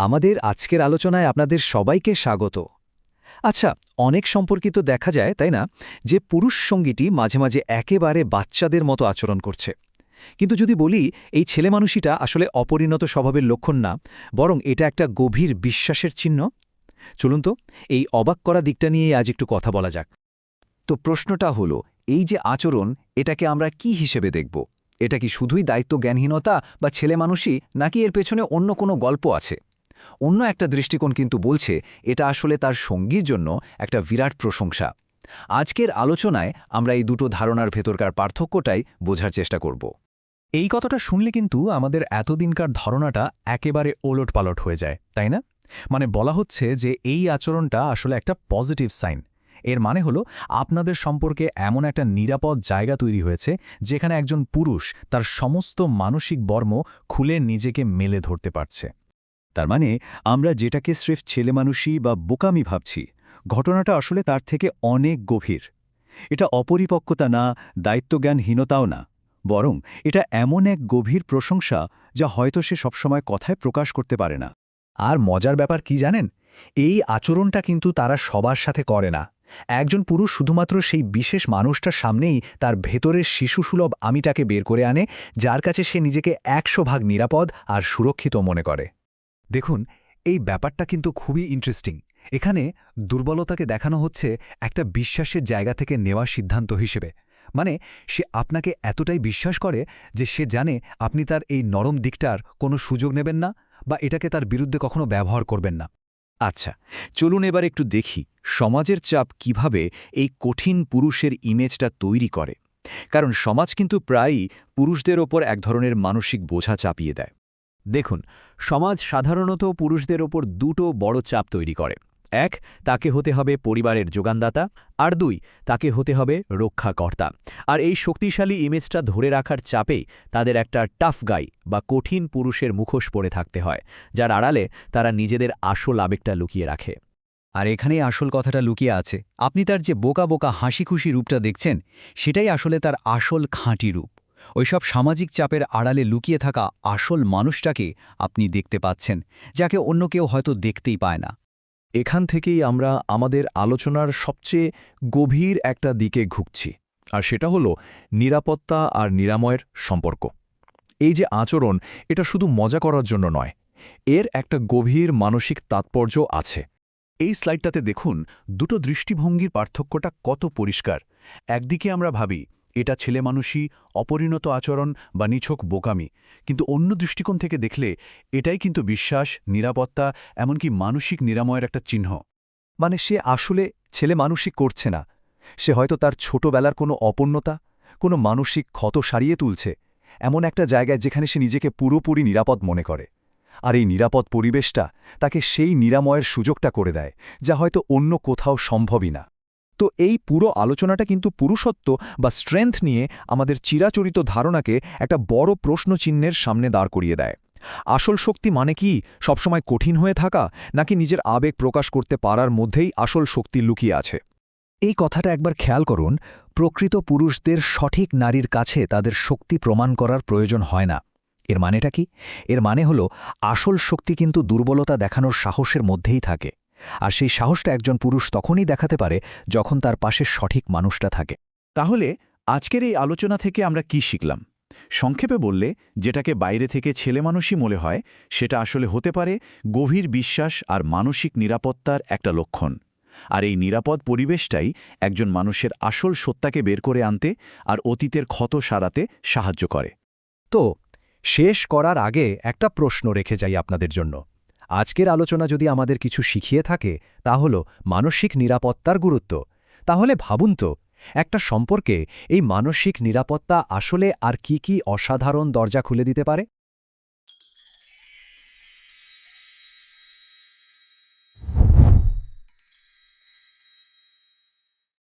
আমাদের আজকের আলোচনায় আপনাদের সবাইকে স্বাগত। আচ্ছা, অনেক সম্পর্কিত দেখা যায়, তাই না, যে পুরুষ সঙ্গীটি মাঝে মাঝে একেবারে বাচ্চাদের মতো আচরণ করছে। কিন্তু যদি বলি এই ছেলেমানুষিটা আসলে অপরিণত স্বভাবের লক্ষণ না, বরং এটা একটা গভীর বিশ্বাসের চিহ্ন। চলুন তো এই অবাক করা দিকটা নিয়ে আজ একটু কথা বলা যাক। তো প্রশ্নটা হলো, এই যে আচরণ, এটাকে আমরা কি হিসেবে দেখব? এটা কি শুধুই দায়িত্ব জ্ঞানহীনতা বা ছেলেমানুষই, নাকি এর পেছনে অন্য কোনো গল্প আছে? অন্য একটা দৃষ্টিকোণ কিন্তু বলছে এটা আসলে তার সঙ্গীর জন্য একটা বিরাট প্রশংসা। আজকের আলোচনায় আমরা এই দুটো ধারণার ভেতরকার পার্থক্যটাই বোঝার চেষ্টা করব। এই কথাটা শুনলে কিন্তু আমাদের এতদিনকার ধারণাটা একেবারে ওলটপালট হয়ে যায়, তাই না? মানে বলা হচ্ছে যে এই আচরণটা আসলে একটা পজিটিভ সাইন। এর মানে হলো আপনাদের সম্পর্কে এমন একটা নিরাপদ জায়গা তৈরি হয়েছে যেখানে একজন পুরুষ তার সমস্ত মানসিক বর্ম খুলে নিজেকে মেলে ধরতে পারছে। তার মানে আমরা যেটাকে স্রেফ ছেলেমানুষি বা বোকামি ভাবছি, ঘটনাটা আসলে তার থেকে অনেক গভীর। এটা অপরিপক্কতা না, দায়িত্বজ্ঞানহীনতাও না, বরং এটা এমন এক গভীর প্রশংসা যা হয়তো সে সবসময় কথায় প্রকাশ করতে পারে না। আর মজার ব্যাপার কি জানেন? এই আচরণটা কিন্তু তারা সবার সাথে করে না। একজন পুরুষ শুধুমাত্র সেই বিশেষ মানুষটার সামনেই তার ভেতরের শিশুসুলভ আমিটাকে বের করে আনে, যার কাছে সে নিজেকে 100% নিরাপদ আর সুরক্ষিত মনে করে। দেখুন, এই ব্যাপারটা কিন্তু খুবই ইন্টারেস্টিং। এখানে দুর্বলতাকে দেখানো হচ্ছে একটা বিশ্বাসের জায়গা থেকে নেওয়া সিদ্ধান্ত হিসেবে। মানে সে আপনাকে এতটাই বিশ্বাস করে যে সে জানে আপনি তার এই নরম দিকটার কোনো সুযোগ নেবেন না বা এটাকে তার বিরুদ্ধে কখনো ব্যবহার করবেন না। আচ্ছা, চলুন এবার একটু দেখি সমাজের চাপ কিভাবে এই কঠিন পুরুষের ইমেজটা তৈরি করে। কারণ সমাজ কিন্তু প্রায়ই পুরুষদের ওপর এক ধরনের মানসিক বোঝা চাপিয়ে দেয়। দেখুন, সমাজ সাধারণত পুরুষদের ওপর দুটো বড় চাপ তৈরি করে। এক, তাকে হতে হবে পরিবারের যোগানদাতা, আর দুই, তাকে হতে হবে রক্ষাকর্তা। আর এই শক্তিশালী ইমেজটা ধরে রাখার চাপেই তাদের একটা টাফ গাই বা কঠিন পুরুষের মুখোশ পরে থাকতে হয়, যার আড়ালে তারা নিজেদের আসল আবেগটা লুকিয়ে রাখে। আর এখানেই আসল কথাটা লুকিয়ে আছে। আপনি তার যে বোকা বোকা হাসি খুশি রূপটা দেখছেন, সেটাই আসলে তার আসল খাঁটি রূপ। ওইসব সামাজিক চাপের আড়ালে লুকিয়ে থাকা আসল মানুষটাকে আপনি দেখতে পাচ্ছেন, যাকে অন্য কেউ হয়তো দেখতেই পায় না। এখান থেকেই আমরা আমাদের আলোচনার সবচেয়ে গভীর একটা দিকে ঘুরছি, আর সেটা হলো নিরাপত্তা আর নিরাময়ের সম্পর্ক। এই যে আচরণ, এটা শুধু মজা করার জন্য নয়, এর একটা গভীর মানসিক তাৎপর্য আছে। এই স্লাইডটাতে দেখুন দুটো দৃষ্টিভঙ্গির পার্থক্যটা কত পরিষ্কার। একদিকে আমরা ভাবি এটা ছেলেমানুষি, অপরিণত আচরণ বা নিছক বোকামি, কিন্তু অন্য দৃষ্টিকোণ থেকে দেখলে এটাই কিন্তু বিশ্বাস, নিরাপত্তা, এমনকি মানসিক নিরাময়ের একটা চিহ্ন। মানে সে আসলে ছেলেমানুষি করছে না, সে হয়তো তার ছোটবেলার কোনো অপূর্ণতা, কোনো মানসিক ক্ষত সারিয়ে তুলছে এমন একটা জায়গায় যেখানে সে নিজেকে পুরোপুরি নিরাপদ মনে করে। আর এই নিরাপদ পরিবেশটা তাকে সেই নিরাময়ের সুযোগটা করে দেয়, যা হয়তো অন্য কোথাও সম্ভবই না। তো এই পুরো আলোচনাটা কিন্তু পুরুষত্ব বা স্ট্রেংথ নিয়ে আমাদের চিরাচরিত ধারণাকে একটা বড় প্রশ্নচিহ্নের সামনে দাঁড় করিয়ে দেয়। আসল শক্তি মানে কি সবসময় কঠিন হয়ে থাকা, নাকি নিজের আবেগ প্রকাশ করতে পারার মধ্যেই আসল শক্তি লুকিয়ে আছে? এই কথাটা একবার খেয়াল করুন। প্রকৃত পুরুষদের সঠিক নারীর কাছে তাদের শক্তি প্রমাণ করার প্রয়োজন হয় না। এর মানেটা কি? এর মানে হলো আসল শক্তি কিন্তু দুর্বলতা দেখানোর সাহসের মধ্যেই থাকে। আর সেই সাহসটা একজন পুরুষ তখনই দেখাতে পারে যখন তার পাশে সঠিক মানুষটা থাকে। তাহলে আজকের এই আলোচনা থেকে আমরা কি শিখলাম? সংক্ষেপে বললে, যেটাকে বাইরে থেকে ছেলেমানুষই মনে হয়, সেটা আসলে হতে পারে গভীর বিশ্বাস আর মানসিক নিরাপত্তার একটা লক্ষণ। আর এই নিরাপদ পরিবেশটাই একজন মানুষের আসল সত্তাকে বের করে আনতে আর অতীতের ক্ষত সারাতে সাহায্য করে। তো শেষ করার আগে একটা প্রশ্ন রেখে যাই আপনাদের জন্য। আজকের আলোচনা যদি আমাদের কিছু শিখিয়ে থাকে, তা হল মানসিক নিরাপত্তার গুরুত্ব। তাহলে ভাবুন তো, একটা সম্পর্কে এই মানসিক নিরাপত্তা আসলে আর কি কি অসাধারণ দরজা খুলে দিতে পারে।